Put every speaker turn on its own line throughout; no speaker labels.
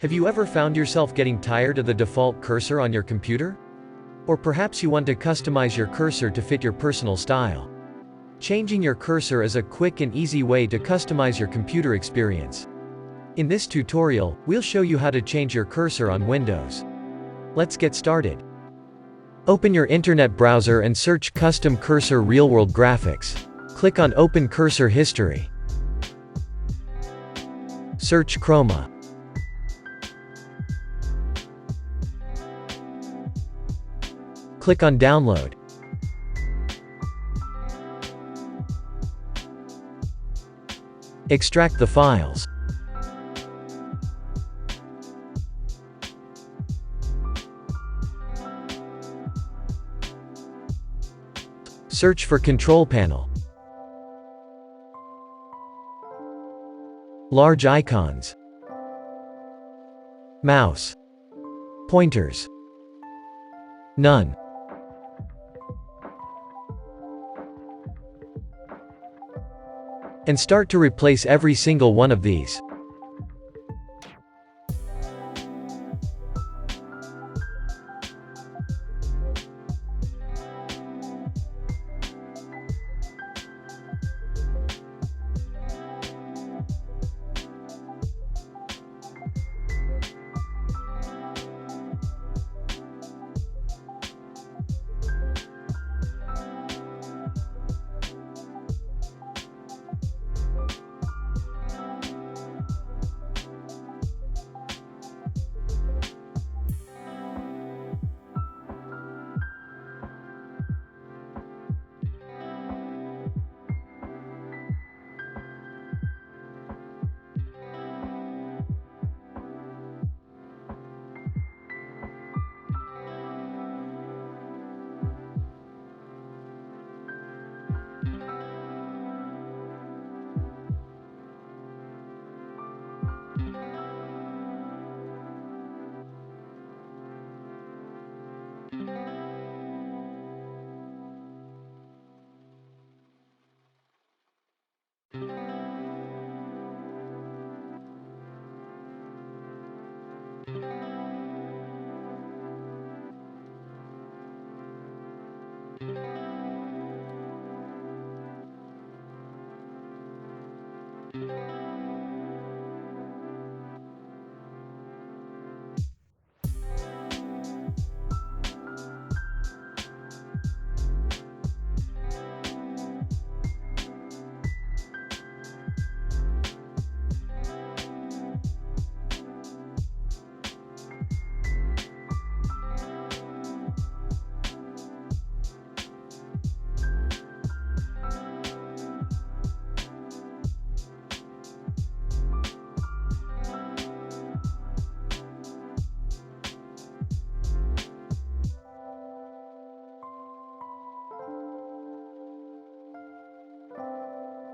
Have you ever found yourself getting tired of the default cursor on your computer? Or perhaps you want to customize your cursor to fit your personal style. Changing your cursor is a quick and easy way to customize your computer experience. In this tutorial, we'll show you how to change your cursor on Windows. Let's get started. Open your internet browser and search Custom Cursor Real-World Graphics. Click on Open Cursor History. Search Chroma. Click on Download. Extract the files. Search for Control Panel. Large icons. Mouse. Pointers. None. And start to replace every single one of these.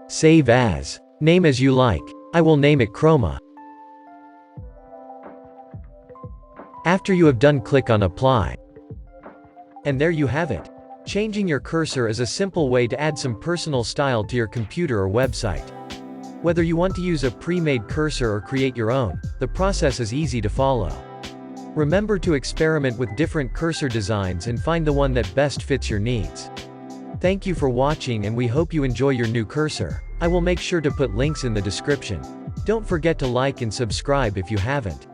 Save as. Name as you like. I will name it Chroma. After you have done, click on Apply. And there you have it. Changing your cursor is a simple way to add some personal style to your computer or website. Whether you want to use a pre-made cursor or create your own, the process is easy to follow. Remember to experiment with different cursor designs and find the one that best fits your needs. Thank you for watching, and we hope you enjoy your new cursor. I will make sure to put links in the description. Don't forget to like and subscribe if you haven't.